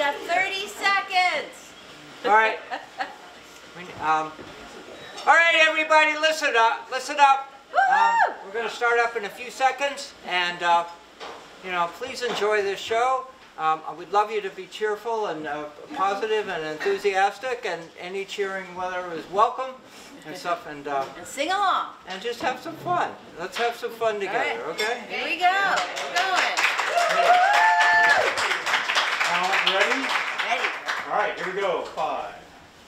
got 30 seconds. All right. All right, everybody, listen up. Listen up. We're going to start up in a few seconds, and you know, please enjoy this show. I would love you to be cheerful and positive and enthusiastic, and any cheering weather is welcome and stuff. And sing along. And just have some fun. Let's have some fun together, right. Okay? Here we go. We're going. Ready? Ready. All right, here we go. 5,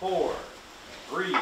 4, 3.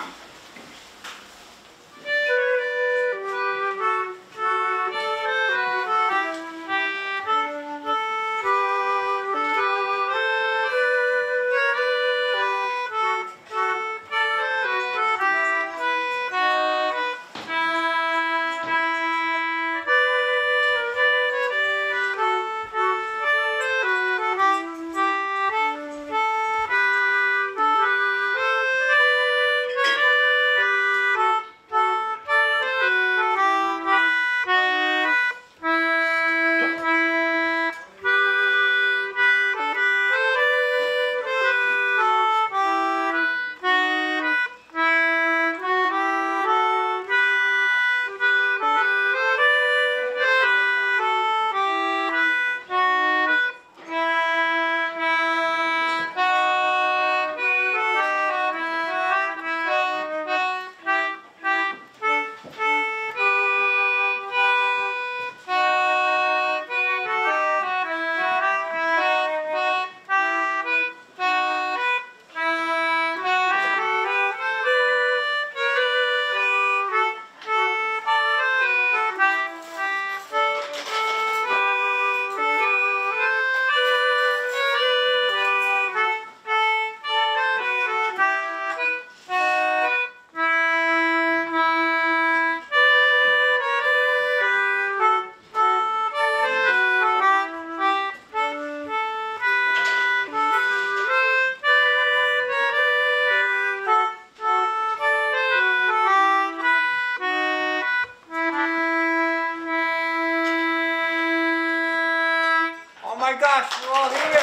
Oh my gosh, you're all here.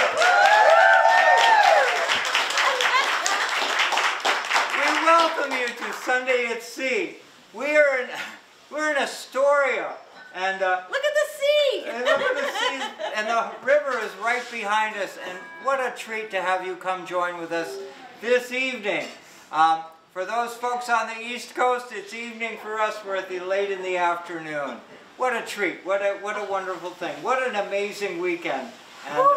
We welcome you to Sunday at Sea. We're in Astoria, and look at the sea. and look at the sea, and the river is right behind us. And what a treat to have you come join with us this evening. For those folks on the East Coast, it's evening. For us, we're at the late in the afternoon. What a treat! What a wonderful thing! What an amazing weekend! And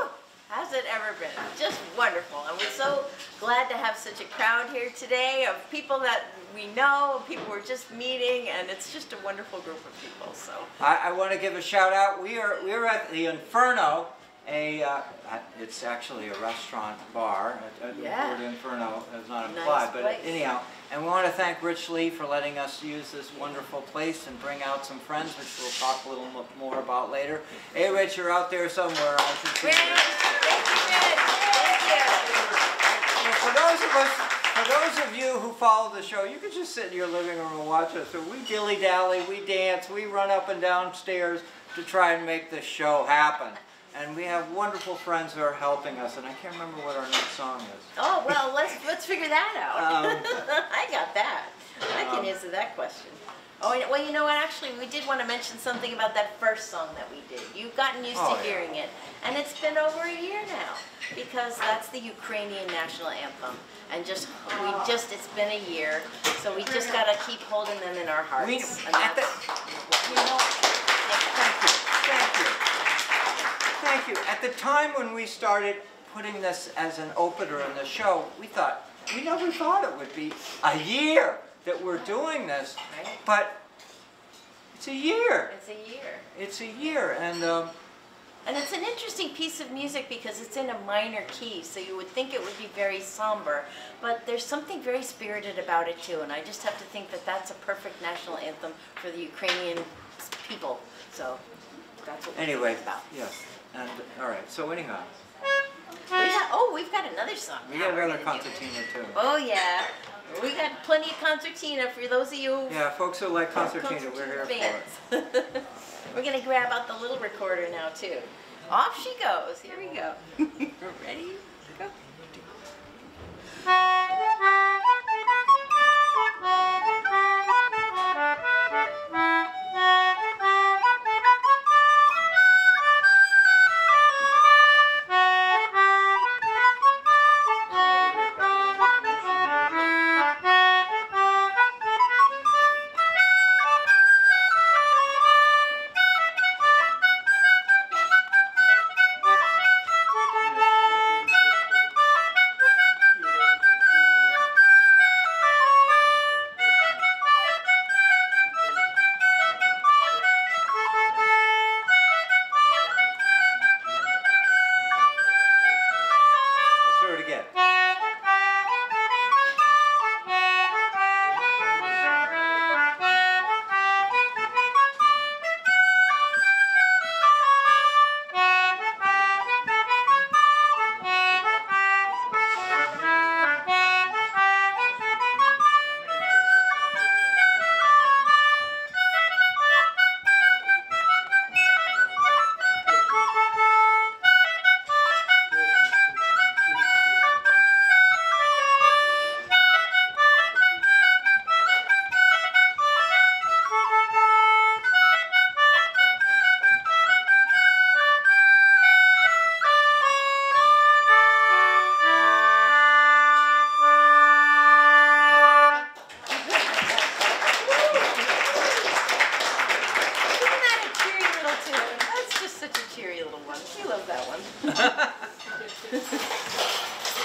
How's it ever been? Just wonderful. And we're so glad to have such a crowd here today of people that we know, people we're just meeting, and it's just a wonderful group of people. So I want to give a shout out. We're at the Inferno. It's actually a restaurant bar. Yeah. The word Inferno is not Nice implied, but place. anyhow. And we want to thank Rich Lee for letting us use this wonderful place and bring out some friends, which we'll talk a little more about later. Hey, Rich, you're out there somewhere. I should see Rich, you. thank you, Rich. For those of you who follow the show, you can just sit in your living room and watch us. So we dilly-dally, we dance, we run up and down stairs to try and make this show happen. And we have wonderful friends who are helping us, and I can't remember what our next song is. Oh, well, let's figure that out. I got that. I can answer that question. Oh, well, you know what? Actually, we did want to mention something about that first song that we did. You've gotten used to hearing it, and it's been over a year now, because that's the Ukrainian national anthem. And it's been a year, so we just got to keep holding them in our hearts. Thank you. At the time when we started putting this as an opener in the show, we never thought it would be a year that we're doing this, right? But it's a year. It's a year. It's a year, and it's an interesting piece of music because it's in a minor key, so you would think it would be very somber, but there's something very spirited about it too, and I just have to think that that's a perfect national anthem for the Ukrainian people. So that's what we're about. Yes. And all right. So anyhow, we've got another song. We got another concertina too. Oh yeah, we got plenty of concertina for those of you. Yeah, folks who like concertina, we're here for it. We're gonna grab out the little recorder now too. Off she goes. Here we go. Ready? Go.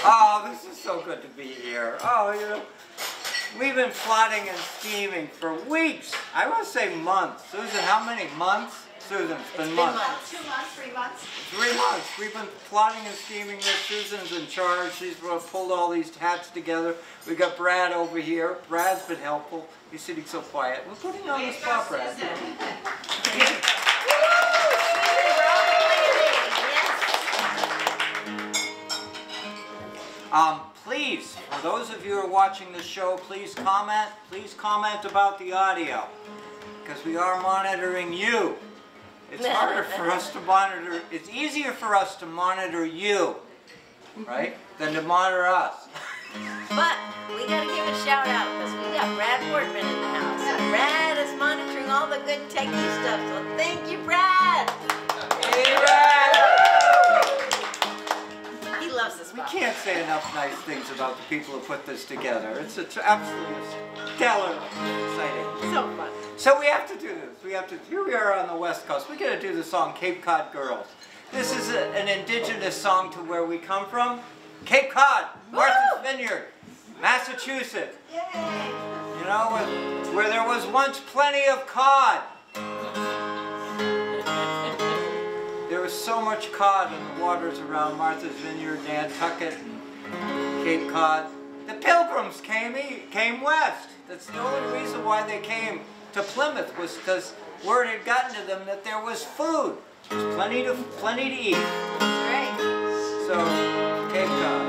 Oh, this is so good to be here. Oh, you know, we've been plotting and scheming for weeks. I want to say months. Susan, how many months? Susan, it's been months. 2 months, 3 months. 3 months. We've been plotting and scheming this. Susan's in charge. She's pulled all these hats together. We got Brad over here. Brad's been helpful. He's sitting so quiet. We're putting you on the spot, Brad. Please, for those of you who are watching the show, please comment about the audio, because we are monitoring you. It's harder for us to monitor, it's easier for us to monitor you, right, than to monitor us. But we gotta give a shout out, because we got Brad Boardman in the house. And Brad is monitoring all the good techie stuff, so thank you, Brad! Hey, Brad! He loves this We box. can't say enough nice things about the people who put this together. It's absolutely stellar, exciting. So fun. So we have to do this. Here we are on the West Coast. We're going to do the song Cape Cod Girls. This is an indigenous song to where we come from. Cape Cod, Martha's Vineyard, Massachusetts. Yay! You know, where there was once plenty of cod. There was so much cod in the waters around Martha's Vineyard, Nantucket, and Cape Cod. The Pilgrims came west. That's the only reason why they came to Plymouth, was because word had gotten to them that there was food. There was plenty to eat. That's right. So, Cape Cod.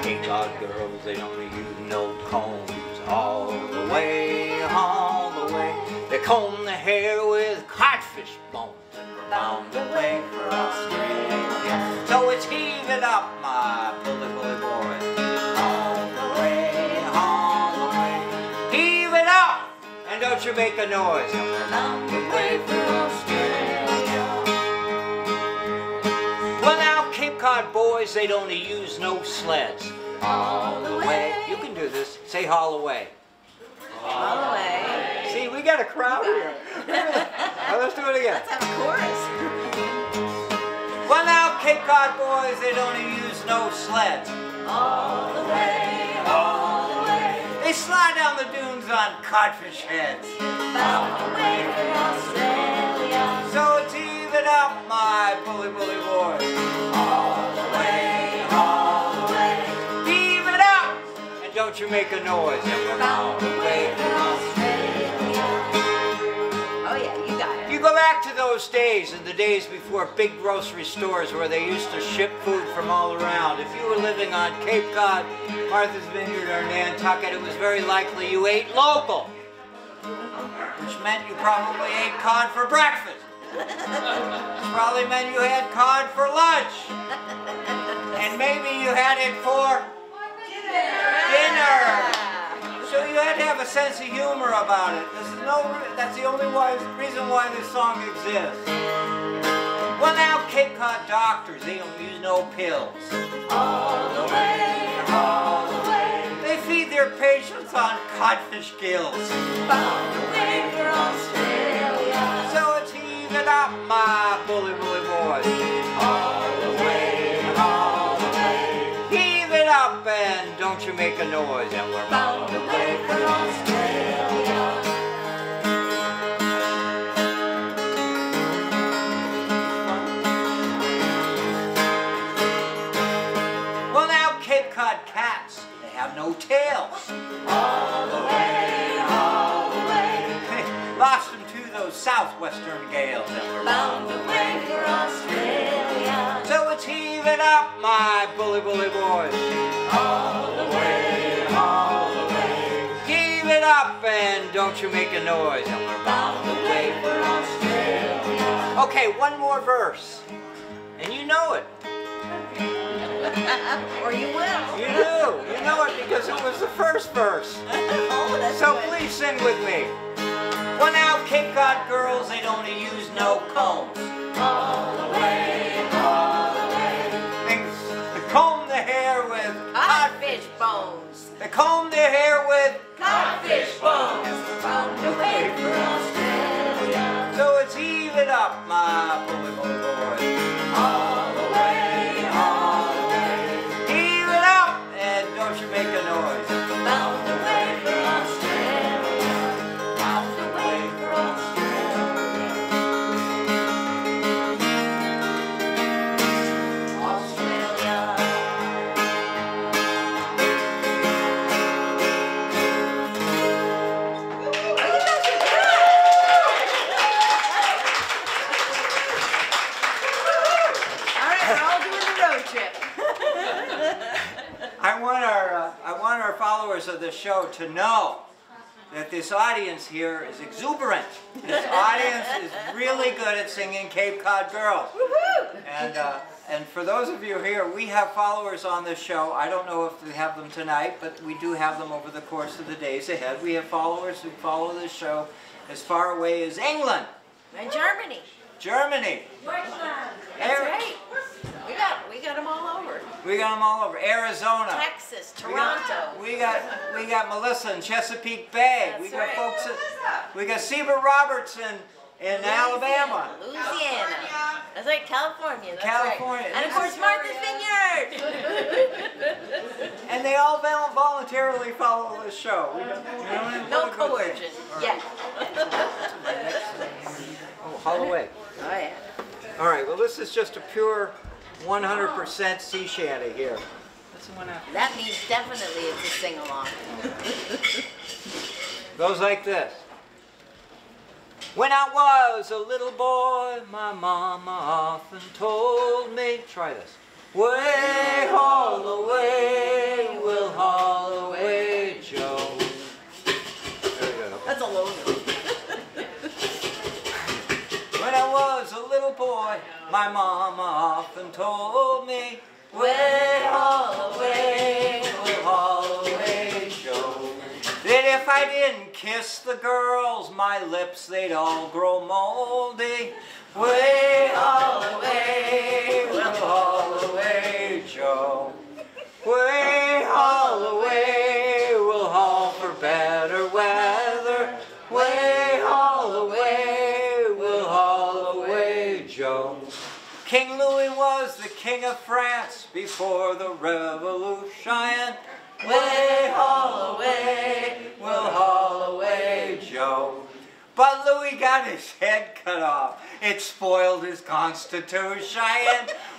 Cape Cod girls, they don't use no combs all the way, all the way. They comb their hair with codfish bones and we're bound away for Australia. So it's heave it up, my bully boy. All the way, all the way. Heave it up, and don't you make a noise. And we're bound away for Australia. Well now, Cape Cod boys, they don't use no sleds. All the way. You can do this. Say haul away. All the way. See, we got a crowd here. Let's do it again. Let's have a chorus. Well now, Cape Cod boys, they don't use no sleds. All the way, all the way. They slide down the dunes on codfish heads. Bound away for Australia. So it's even up, my bully boys. All the way, all the way. Heave it up, and don't you make a noise. And we're Bound away for Australia. Oh yeah, you got it. You go back to those days, and the days before big grocery stores where they used to ship food from all around. If you were living on Cape Cod, Martha's Vineyard, or Nantucket, it was very likely you ate local, which meant you probably ate cod for breakfast. Which probably meant you had cod for lunch. And maybe you had it for dinner. So you had to have a sense of humor about it. That's the only reason why this song exists. Well now, Cape Cod doctors, they don't use no pills. All the way, all the way. They feed their patients on codfish gills. Bound away for Australia. So it's heave it up, my bully boys. All the way, all the way. Heave it up and don't you make a noise. And we're Bound away for Australia. Well now, Cape Cod cats, they have no tails. All the way, all the way. Lost them to those southwestern gales. And we're Bound away for Australia. So it's heave it up, my bully boys. All the way, all the way. Heave it up and don't you make a noise. And we're Bound away for Australia. Okay, one more verse. And you know it. Or you will. You do. You know it because it was the first verse. Oh, that's So good. please sing with me. Well now, Cape Cod girls, they don't use no combs. All the way, all the way. They comb their hair with Codfish bones. They comb their hair with Codfish bones. Bound away for Australia. up, my bully boy boys. All the way, all the way. Heave it up, and don't you make a noise. Bound away for Australia. Bound away for Australia. Australia. I want our followers of the show to know that this audience here is exuberant. This audience is really good at singing Cape Cod Girls. And for those of you here, we have followers on this show. I don't know if we have them tonight, but we do have them over the course of the days ahead. We have followers who follow this show as far away as England. And Germany. Germany. Deutschland. That's right. We got them all over. We got them all over. Arizona. Texas, Toronto. We got Melissa in Chesapeake Bay. That's we got right. folks we got Seba Robertson in Alabama. Louisiana. That's right, California. That's California. Right. And of course Martha's Vineyard. And they all voluntarily follow this show. We don't No coercion. Yeah. Oh, Holloway. Oh yeah. All right, well this is just a pure 100% sea shanty here. What's the one after? That means definitely it's a sing-along. Goes like this. When I was a little boy, my mama often told me, try this. Way Holloway, will Holloway Joe. There we go. That's a low note. When I was a little boy, my mama often told me, way Holloway, will Holloway Joe. That if I didn't kiss the girls, my lips, they'd all grow moldy. Way Holloway, will Holloway Joe. Way Holloway, will haul for better weather. Way Holloway, will Holloway Joe. King Louis was the king of France before the revolution. Way Holloway, will Holloway Joe. But Louis got his head cut off. It spoiled his constitution.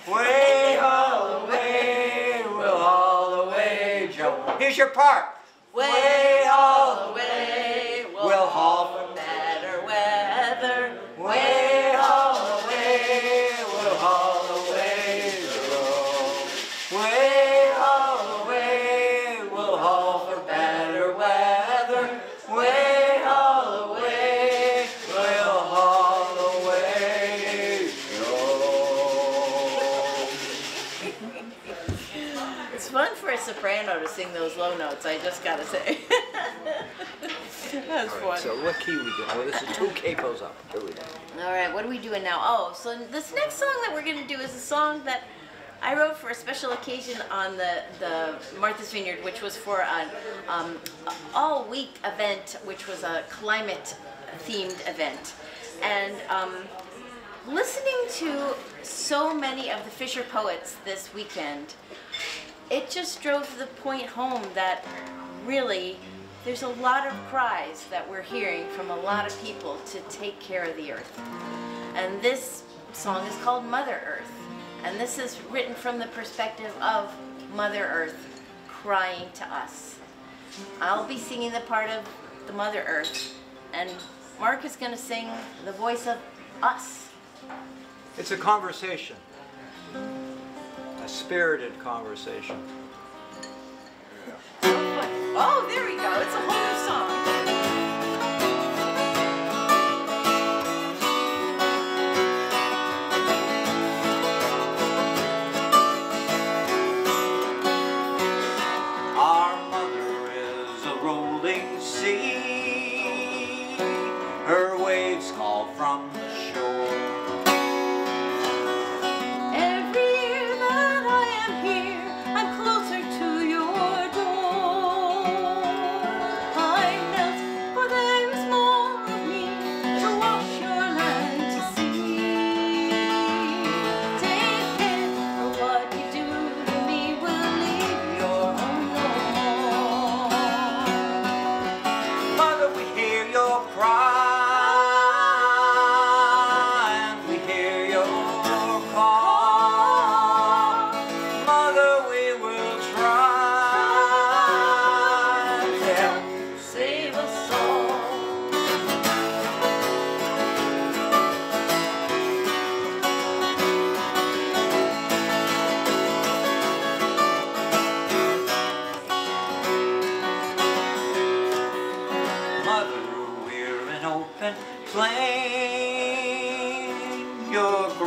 Way Holloway, will Holloway Joe. Here's your part. Way Holloway, will haul for better weather. Way Holloway, will Holloway Joe. Way Holloway, will haul for better weather. Way Holloway, will Holloway Joe. It's fun for a soprano to sing those low notes, I just gotta say. That's fun. So what key we doing? Oh, this is 2 capos up. Here we go. All right, what are we doing now? Oh, so this next song that we're going to do is a song that I wrote for a special occasion on the Martha's Vineyard, which was for an all-week event, which was a climate-themed event. And listening to so many of the Fisher poets this weekend, it just drove the point home that really there's a lot of cries that we're hearing from a lot of people to take care of the earth. And this song is called Mother Earth. And this is written from the perspective of Mother Earth crying to us. I'll be singing the part of the Mother Earth, and Mark is going to sing the voice of us. It's a conversation. A spirited conversation. Oh, there we go. It's a whole new song. Our mother is a rolling sea. Her waves call from the shore. Every year that I am here, I'm closer to your door. I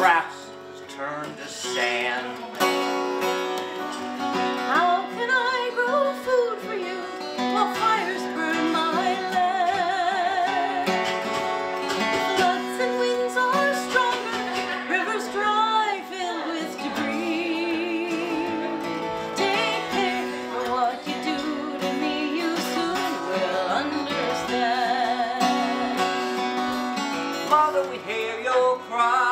grass turned to sand. How can I grow food for you while fires burn my land? Floods and winds are stronger, rivers dry, filled with debris. Take care for what you do to me, you soon will understand. Mother, we hear your cry.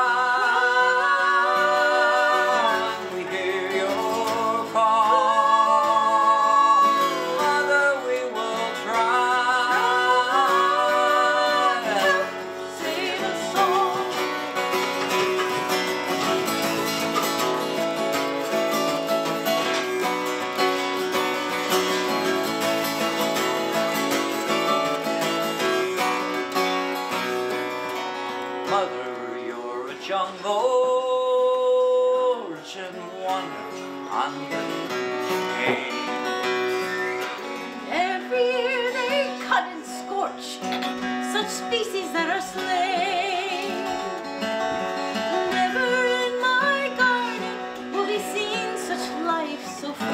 jungle, urchin wander on the chain. Every year they cut and scorch such species that are slain. Never in my garden will be seen such life so free.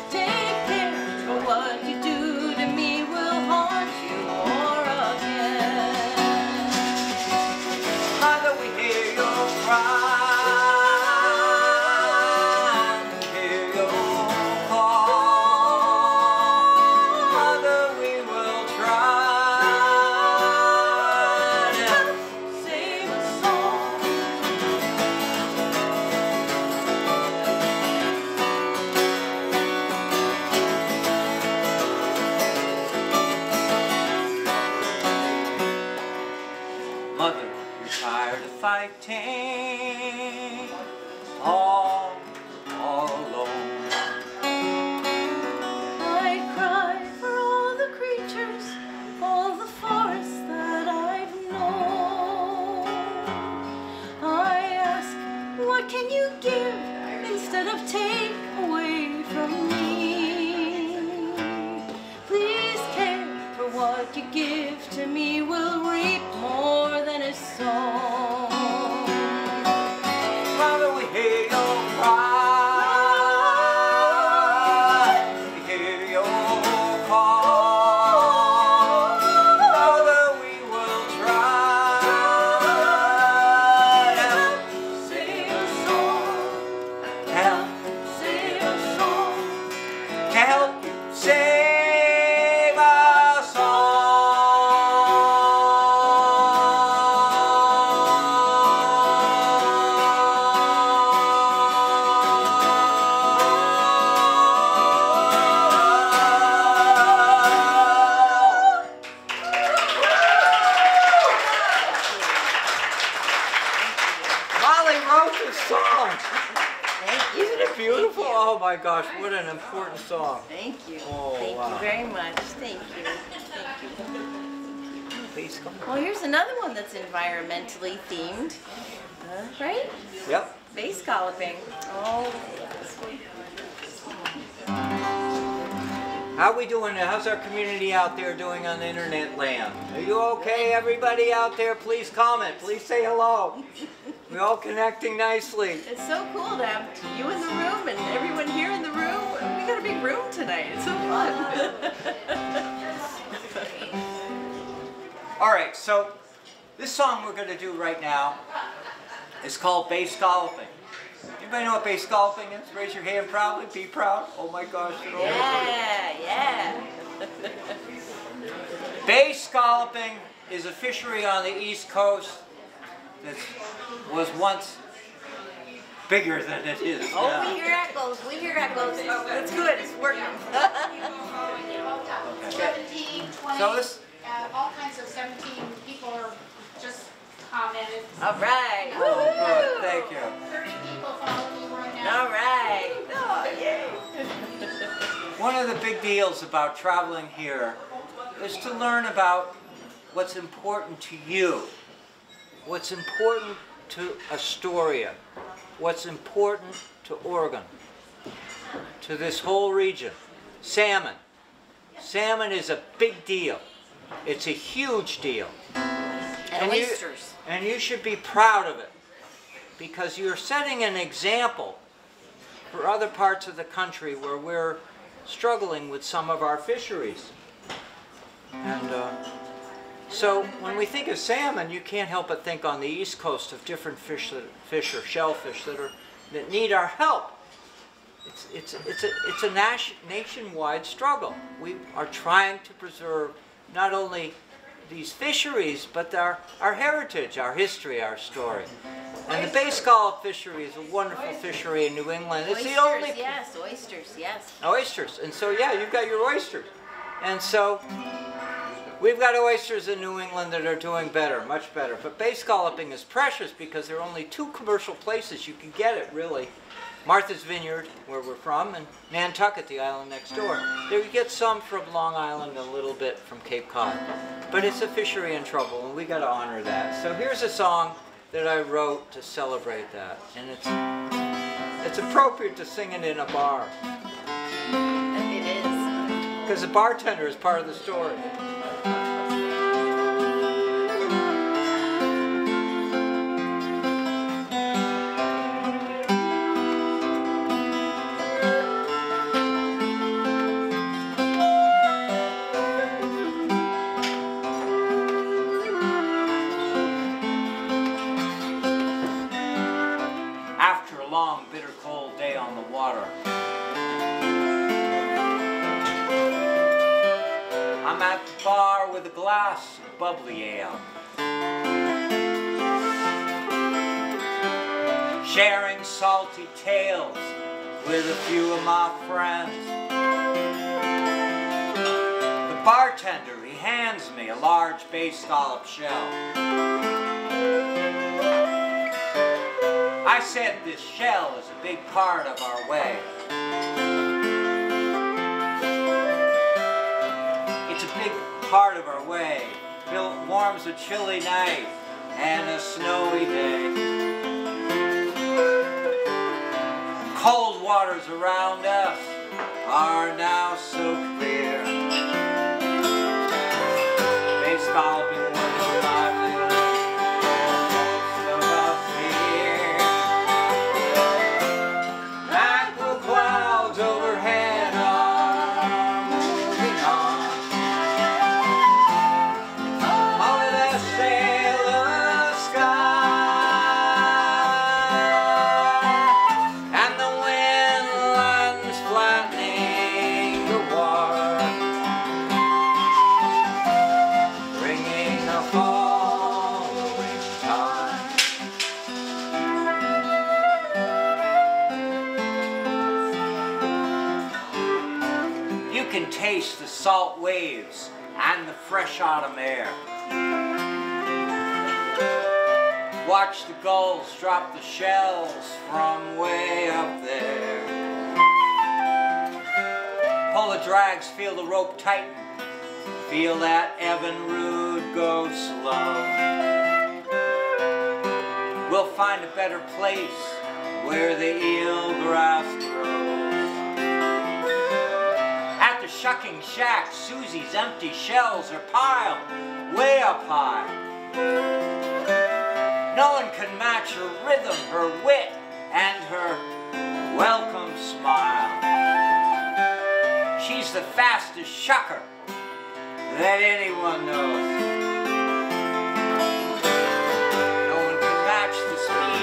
Take care, for what you do to me will haunt you o'er again. Mother, we hear your cry. Mother, you're tired of fighting all alone. I cry for all the creatures, all the forests that I've known. I ask, what can you give instead of take away from me? Please care, for what you give to me will reap more than is sown. Mother, we hear your cry. We hear your call. Mother, we will try to sing a song. Help sing a song. To help you save a song. Song. Thank you. Isn't it beautiful? Thank you. Oh my gosh, what an important song. Thank you. Oh, Thank wow. you very much. Thank you. Thank you. Please come. Well, here's another one that's environmentally themed. Right? Yep. Bay scalloping. Oh. How we doing? How's our community out there doing on the internet land? Are you okay, everybody out there? Please comment. Please say hello. We're all connecting nicely. It's so cool to have you in the room and everyone here in the room. We got a big room tonight. It's so fun. All right, so this song we're going to do right now is called Bay Scalloping. Anybody know what bay scalloping is? Raise your hand proudly. Be proud. Oh my gosh. Yeah. Bay scalloping is a fishery on the East Coast that was once bigger than it is Oh, now. we hear echoes. We hear echoes. It's good. It's working. 17, 20, So this, all kinds of 17 people are just commented. All right. oh, good. Thank you. 30 people following you right now. All right. Oh, yay. One of the big deals about traveling here is to learn about what's important to you, what's important to Astoria, what's important to Oregon, to this whole region. Salmon. Salmon is a big deal. It's a huge deal. oysters. And you should be proud of it, because you're setting an example for other parts of the country where we're struggling with some of our fisheries. And so when we think of salmon, you can't help but think on the East Coast of different fish or shellfish that need our help. It's a nationwide struggle. We are trying to preserve not only these fisheries, but our heritage, our history, our story. And the bay scallop fishery is a wonderful fishery in New England. It's Oysters, the only yes, oysters, yes. oysters. And so yeah, you've got your oysters. And so we've got oysters in New England that are doing better, much better. But bay scalloping is precious because there are only 2 commercial places you can get it, really. Martha's Vineyard, where we're from, and Nantucket, the island next door. There you get some from Long Island and a little bit from Cape Cod. But it's a fishery in trouble, and we got to honor that. So here's a song that I wrote to celebrate that. And it's appropriate to sing it in a bar. It is. Because the bartender is part of the story. After a long, bitter, cold day on the water, I'm at the bar with a glass of bubbly ale, sharing salty tales with a few of my friends. The bartender, he hands me a large bay scallop shell. I said this shell is a big part of our way. It's a big part of our way. It warms a chilly night and a snowy day. Cold waters around us are now so clear. Bay scalloping was a livelihood. Taste the salt waves and the fresh autumn air. Watch the gulls drop the shells from way up there. Pull the drags, feel the rope tighten, feel that Evan Rood go slow. We'll find a better place where the eel grass grows. Shucking shack, Susie's empty shells are piled way up high. No one can match her rhythm, her wit, and her welcome smile. She's the fastest shucker that anyone knows. No one can match the speed.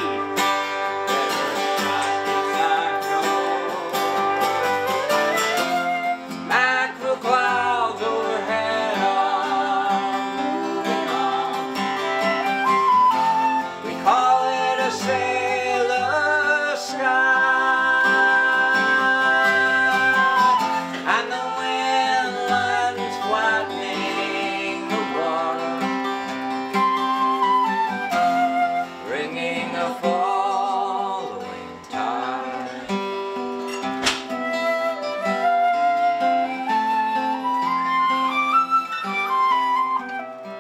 Clouds overhead are moving on. We call it a sailor sky, and the wind lands flattening the water, bringing a following tide.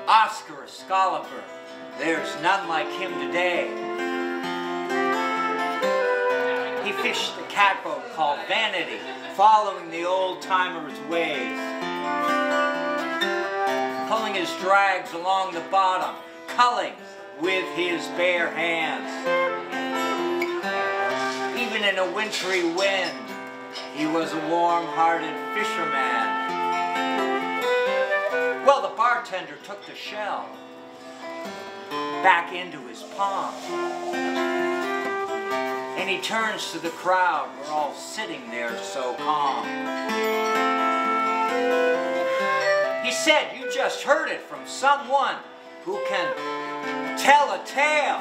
Oscar, a scalloper, there's none like him today. He fished the catboat called Vanity, following the old-timer's ways. Pulling his drags along the bottom, culling with his bare hands. Even in a wintry wind, he was a warm-hearted fisherman. Well, the bartender took the shell back into his palm. And he turns to the crowd. We're all sitting there so calm. He said, you just heard it from someone who can tell a tale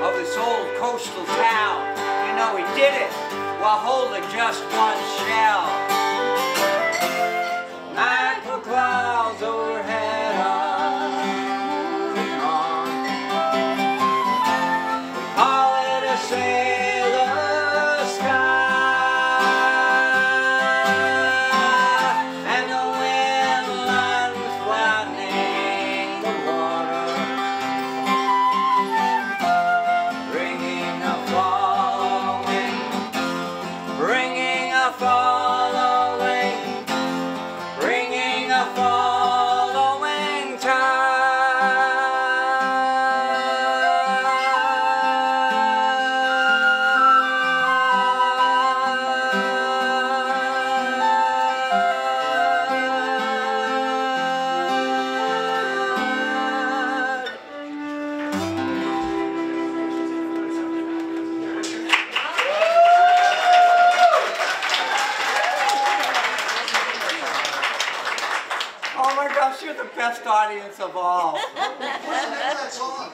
of this old coastal town. You know, he did it while holding just one shell. Mackerel clouds overhead are moving on. We call it a sailor's sky, and the wind lands flattening the water, bringing a following, bringing a following, bringing a following Oh my gosh, you're the best audience of all.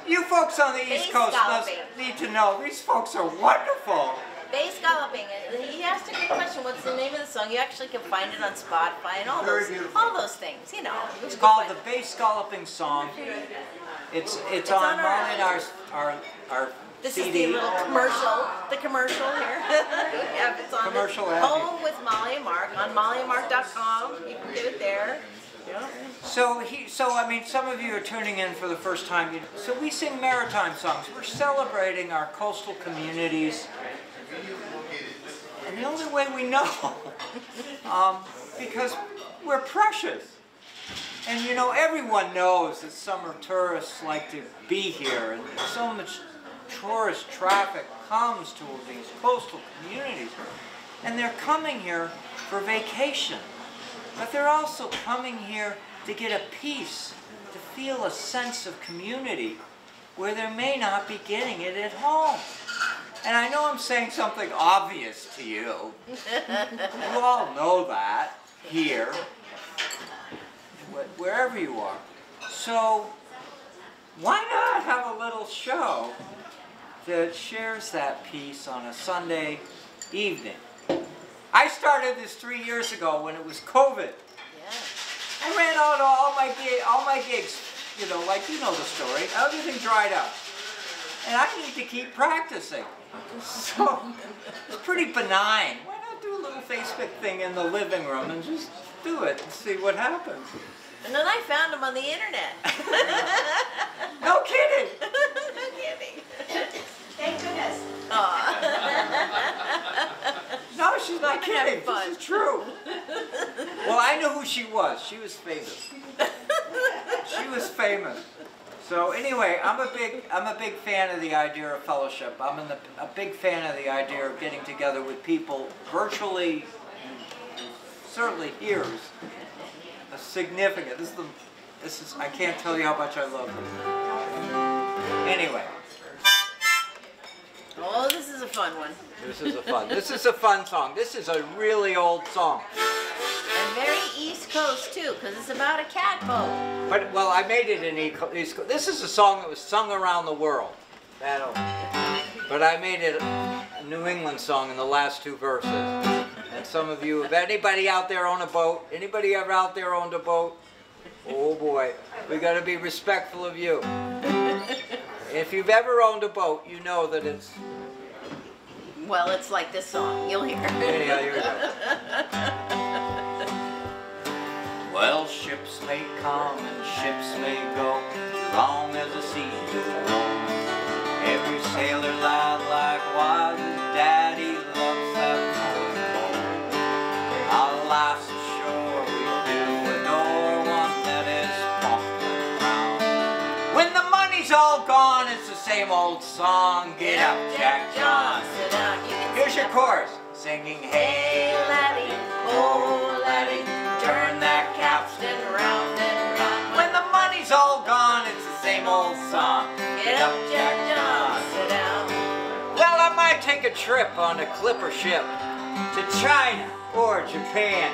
You folks on the East Bass Coast galloping. need to know, these folks are wonderful. Bass galloping. He asked a good question. What's the name of the song? You actually can find it on Spotify and Very beautiful. all those things. You know. It's called the Bass Galloping Song. It's on on Molly and our This CD. is the little commercial. The commercial here. Yeah, it's on Commercial it. ad. Home with Molly and Mark on mollyandmark.com. You can get it there. Yeah. So I mean, some of you are tuning in for the first time. So we sing maritime songs. We're celebrating our coastal communities, and the only way we know, because we're precious. And you know, everyone knows that summer tourists like to be here, and so much tourist traffic comes to these coastal communities, and they're coming here for vacation. But they're also coming here to get a peace, to feel a sense of community where they may not be getting it at home. And I know I'm saying something obvious to you. You all know that here, wherever you are. So why not have a little show that shares that peace on a Sunday evening? I started this 3 years ago when it was COVID. Yeah. I ran out all my gigs, you know, like you know the story. Everything dried up. And I need to keep practicing. So it's pretty benign. Why not do a little Facebook thing in the living room and just do it and see what happens? And then I found him on the internet. No kidding. No kidding. Thank goodness. No, she's not We're having kidding. fun. This is true. Well, I knew who she was. She was famous. She was famous. So anyway, I'm a big fan of the idea of fellowship. I'm a big fan of the idea of getting together with people virtually, certainly here is a significant. This is I can't tell you how much I love this. Anyway. Oh, this is a fun one. This is a fun song. This is a really old song. And very East Coast too, because it's about a cat boat. But well, I made it in East Coast. This is a song that was sung around the world. But I made it a New England song in the last two verses. And some of you, if anybody out there own a boat, anybody ever out there owned a boat? Oh boy, we got to be respectful of you. If you've ever owned a boat, you know that it's... Well, it's like this song. You'll hear. Anyhow, here we go. Well, ships may come and ships may go, long as the sea do roll. Every sailor lad likewise his daddy loves that boat. Alas, ashore we do adore one that is pumped and round. money's all gone, it's the same old song. Get up, Jack John. Sit down. You can Here's sit your up. chorus. Singing, hey laddie, oh laddie, turn that capstan round and round. When the money's all gone, it's the same old song. Get up, Jack John. Sit down. Well, I might take a trip on a clipper ship to China or Japan.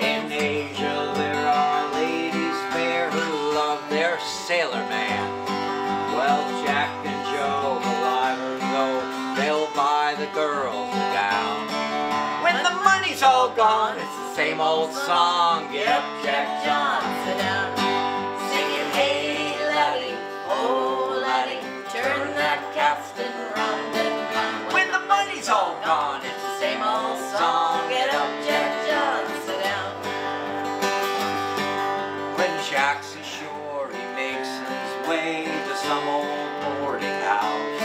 In Asia there are ladies fair who love their sailor man. Well, Jack and Joe, alive or though, they'll buy the girls a gown. When the money's all gone, it's the same old song. Get up, Jack John. Sit down. Singing, hey laddie, oh laddie, turn that capstan round and round. When the money's all gone, it's the same old song. Get up, Jack John. Sit down. When Jack's ashore, he makes his way to some old boarding house.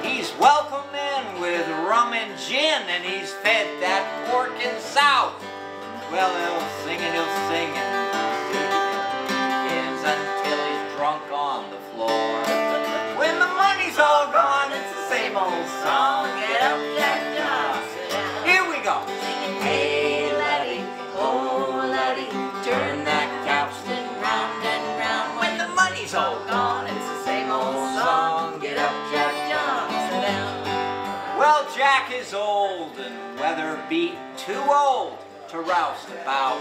He's welcomed in with rum and gin, and he's fed that pork and south. Well, he'll sing and begins until he's drunk on the floor. When the money's all gone, it's the same old song. Get up, Jack John. Sit down. Here we go. Singing, hey laddie, oh laddie, turn that capstan round and round. When the money's all gone, It's the same old song. Get up, Jack John. Sit down. well, Jack is old and weather beat, too old to roust about.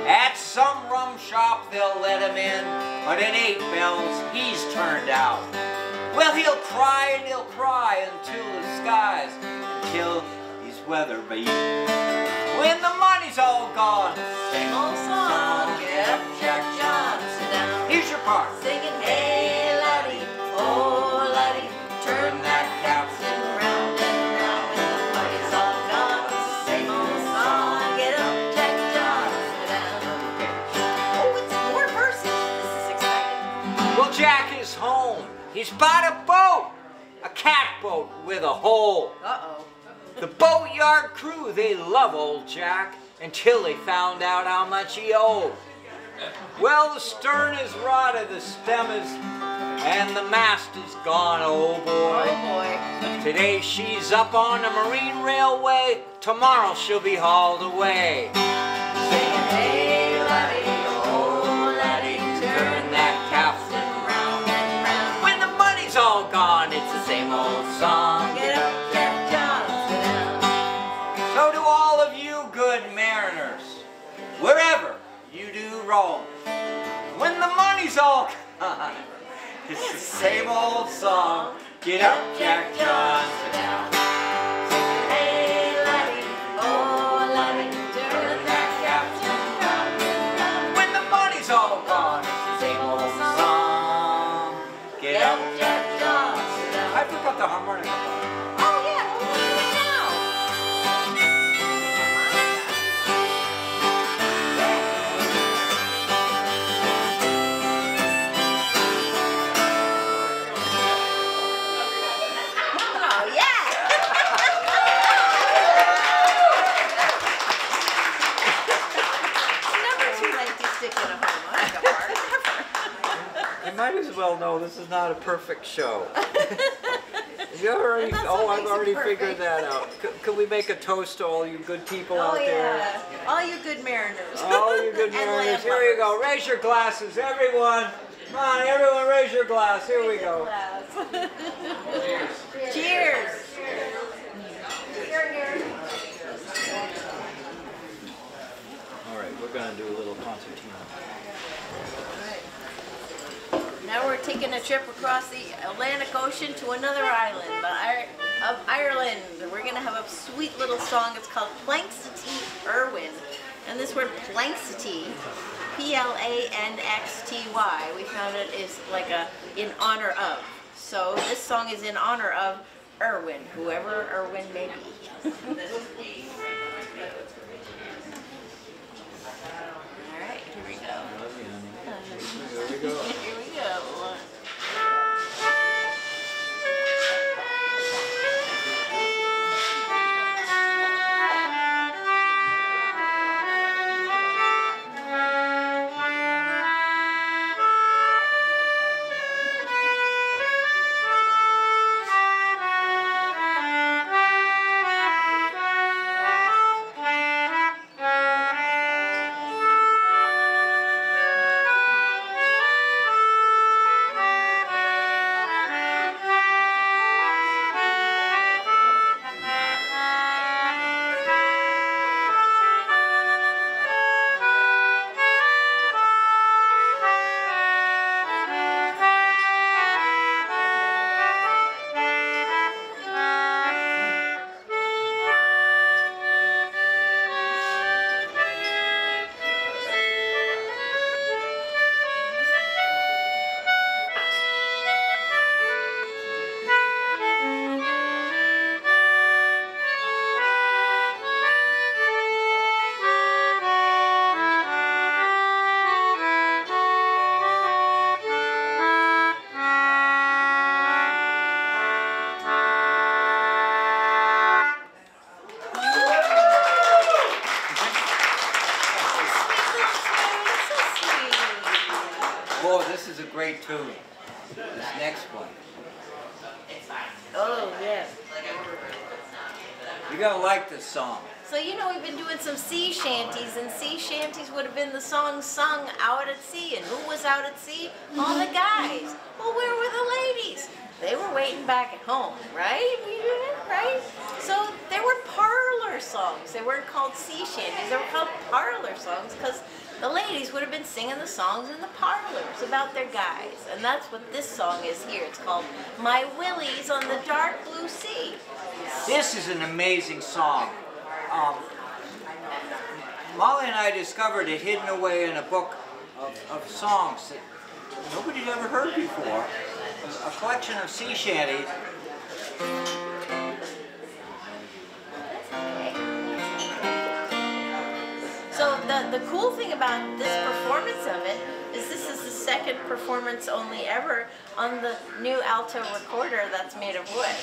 At some rum shop they'll let him in, but in 8 bells he's turned out. Well, he'll cry and he'll cry until the skies, until he's weather beat. When the money's all gone, Same old song. Get up, Jack John. Sit down. here's your part. Singing, hey laddie, oh laddie, turn that capstan round and round. When the money's all gone, it's the same old song. Get up, Jack John. Sit down. Oh, it's more verses. This is exciting. Well, Jack is home. He's bought a boat, a catboat with a hole. Uh-oh. The boatyard crew, they love old Jack until they found out how much he owed. Well, the stern is rotted, the stem is, and the mast is gone, oh boy. Oh boy. Today she's up on the marine railway, tomorrow she'll be hauled away. Singing, hey laddie, oh laddie, turn that capstan round and round. When the money's all gone, it's the same old song. Get up, Jack John. Sit down. So to all of you good mariners, wherever you do roam, when the money's all gone, it's the same old song. Get up, Jack John. Sit down. Singing, hey laddie, oh laddie, turn that capstan round and round. When the money's all gone, it's the same old song. Get up, Jack John. Sit down. I forgot the harmonica. Oh yeah, we'll do it now. Oh yeah. Never too late to stick in a harmonica part. You might as well know this is not a perfect show. You already, That's oh, what I've makes it already perfect. figured that out. Could we make a toast to all you good people Oh out there? yeah, all you good mariners. All you good And mariners. land Here you go. lovers. Raise your glasses, everyone. Come on, everyone, raise your glass. Here we go. Cheers. All right, we're gonna do a little concertina. Now we're taking a trip across the Atlantic Ocean to another island, of Ireland. We're gonna have a sweet little song. It's called Planxty Irwin. And this word Planxty, Planxty, we found it is like a in honor of. So this song is in honor of Irwin, whoever Irwin may be. All right, here we go. Here we go. Here we go. Oh, this is a great tune. This next one. Oh, yeah. You're gonna like this song. So you know we've been doing some sea shanties, and sea shanties would have been the songs sung out at sea. And who was out at sea? All the guys. Well, where were the ladies? They were waiting back at home, right? Right? So there were parlor songs. They weren't called sea shanties. They were called parlor songs because the ladies would have been singing the songs in the parlors about their guys. And that's what this song is here. It's called My Willie's on the Dark Blue Sea. This is an amazing song. Molly and I discovered it hidden away in a book of songs that nobody'd ever heard before. A collection of sea shanties. So the cool thing about this performance of it is this is the second performance only ever on the new alto recorder that's made of wood.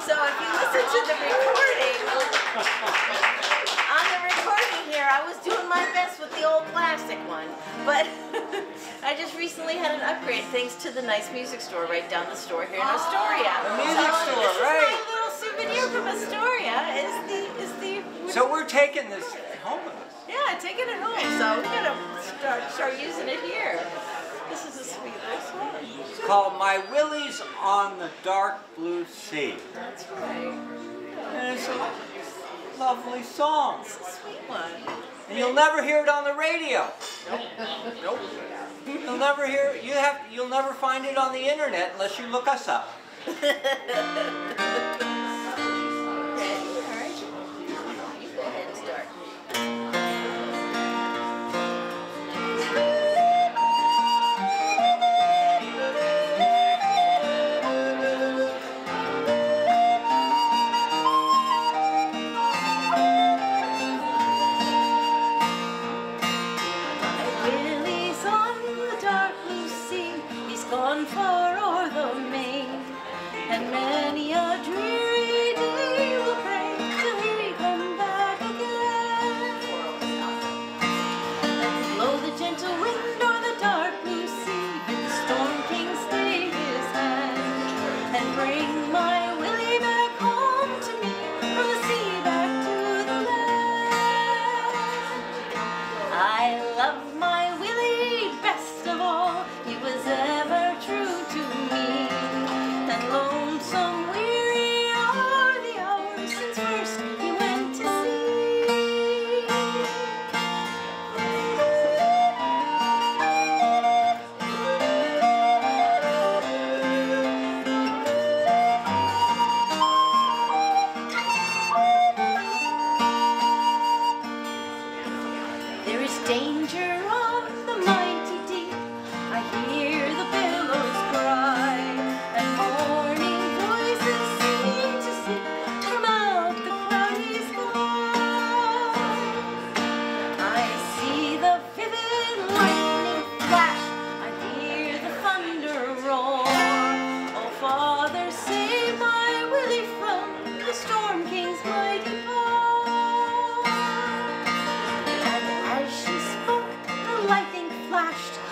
So if you listen to the recording, on the recording here, I was doing my best with the old plastic one, but I just recently had an upgrade thanks to the nice music store right down the store here in Astoria. The music store, right? This is my little souvenir from Astoria. Is the So we're taking this home with us. Yeah, taking it home. So we gotta start using it here. This is a sweet little song. It's called My Willie's on the Dark Blue Sea. That's right. And it's a lovely song. It's a sweet one. And you'll never hear it on the radio. Nope. Nope. You'll never hear you'll never find it on the internet unless you look us up. Okay, all right. You go ahead and start.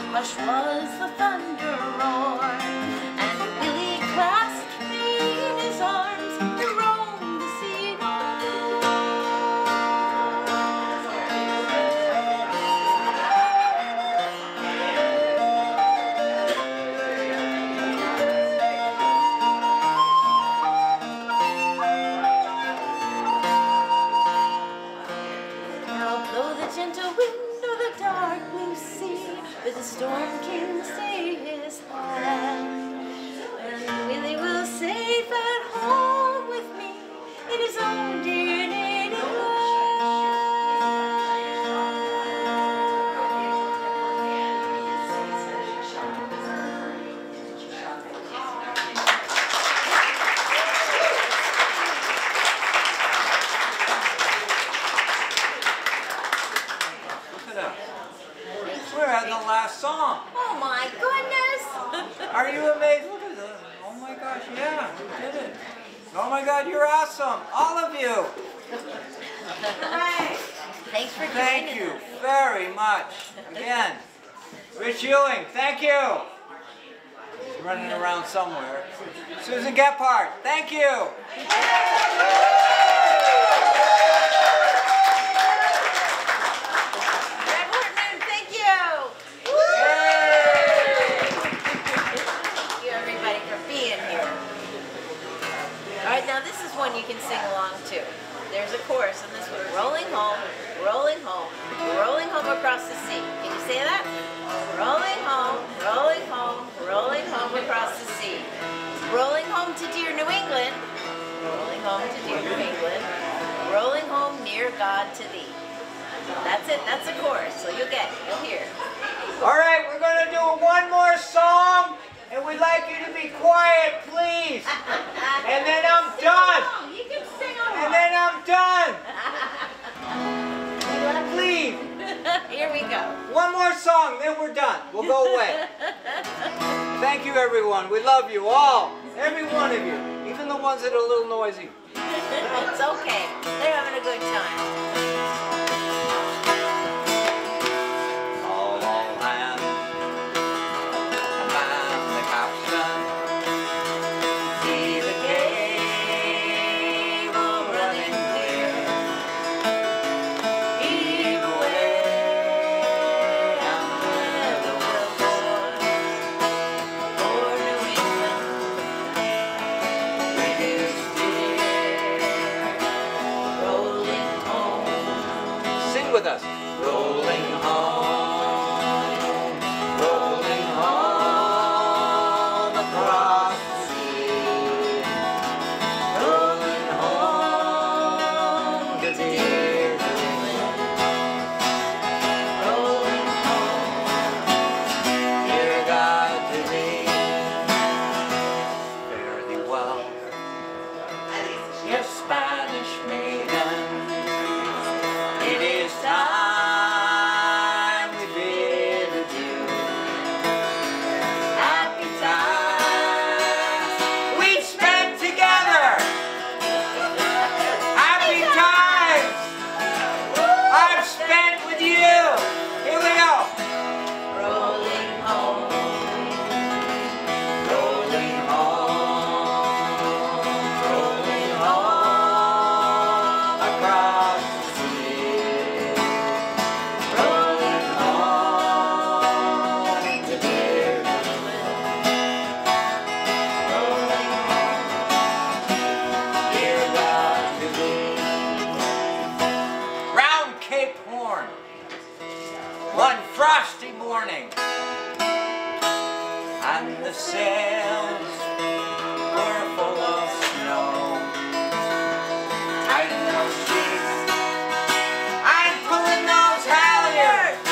Hush was the thunder roar, and Willie clasped me in his arms and roamed the sea no Now blow the gentle wind of the dark blue sea, but the storm king stay his hand, and Willie will safe at home with me in his own dear native Look at us. We're at the last song. Oh my goodness! Are you amazed? Look at this. Oh my gosh, yeah, we did it. Oh my God, you're awesome. All of you. Right. Thanks for joining Thank you us. very much. Again. Rich Ewing, thank you. He's running around somewhere. Susan Gephardt, thank you. Brad Hortman, thank you. Thank you, everybody, for being here. All right, now this is one you can sing along to. There's a chorus in this one. Rolling home, rolling home, rolling home across the sea. Can you say that? Rolling home, rolling home, rolling home across the sea. Rolling home to dear New England. Rolling home to dear New England. Rolling home near God to thee. That's it. That's the chorus. So you'll get it. You'll hear it. All right, we're going to do one more song, and we'd like you to be quiet, please. And then I'm done. You can sing along. And then I'm done. Please. Here we go. One more song, then we're done. We'll go away. Thank you, everyone. We love you all. Every one of you. Even the ones that are a little noisy. It's okay. They're having a good time. All hands, man the capstan. See the cable running clear. Heave away and weather will board. For New England, Reduce rolling home. Sing with us. Rolling home, rolling home across the sea. Rolling home to dear New England. Rolling home, dear God to thee. Fare thee well, your Spanish maiden. It is time we bid adieu. Happy times we spent together. Happy times I've spent with you. Here we go. Rolling home. Rolling home, rolling home across the sea. Rolling home to dear New England. Rolling home, dear God to thee. Round Cape Horn, one frosty morning, and the sails were full of snow. Tighten those sheets, I'm pulling those halyards.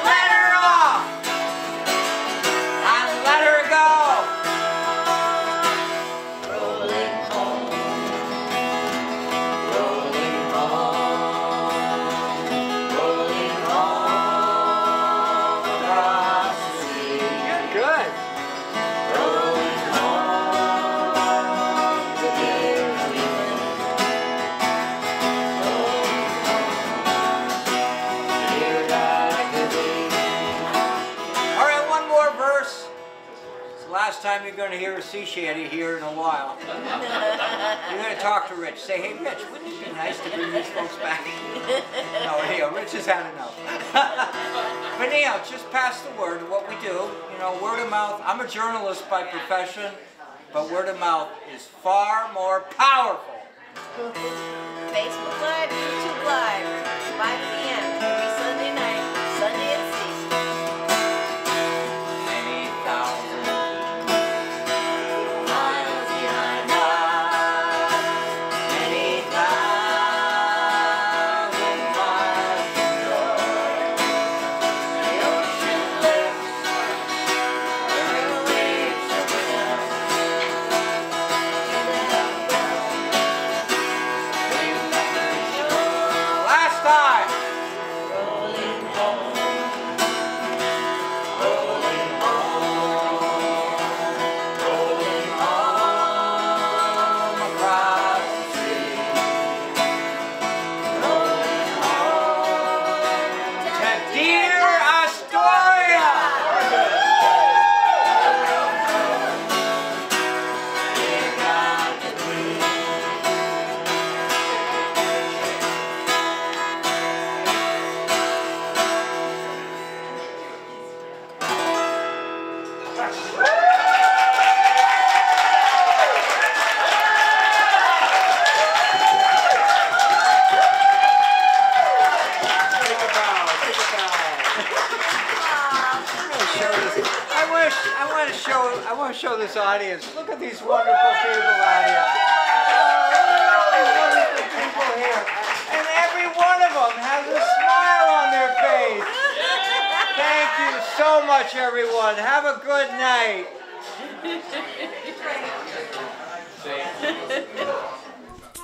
Let her off and let her go. Rolling home. Rolling home, rolling home across the sea. You're good. Rolling home to dear New England. Rolling home, dear God to thee. All right, one more verse. It's the last time you're going to hear a sea shanty here in a while. You're going to talk to Rich. Say, hey, Rich, wouldn't it be nice to bring these folks back? No, anyhow, Rich has had enough. But anyhow, just pass the word of what we do. You know, word of mouth. I'm a journalist by profession, but word of mouth is far more powerful. Facebook Live, YouTube Live, 5 p.m. every Sunday night, Sunday at 6. Many thousand miles behind us. Many thousand miles to go. The ocean lifts where the waves are with us. Last time. I want to show this audience. Look at these wonderful people out here. Wonderful people here. And every one of them has a smile on their face. Thank you so much, everyone. Have a good night.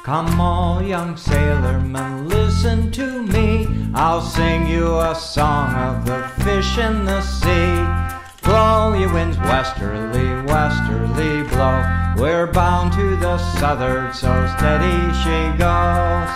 Come all young sailormen, listen to me. I'll sing you a song of the fish in the sea. Blow, ye winds, westerly, westerly blow. We're bound to the southward, so steady she goes.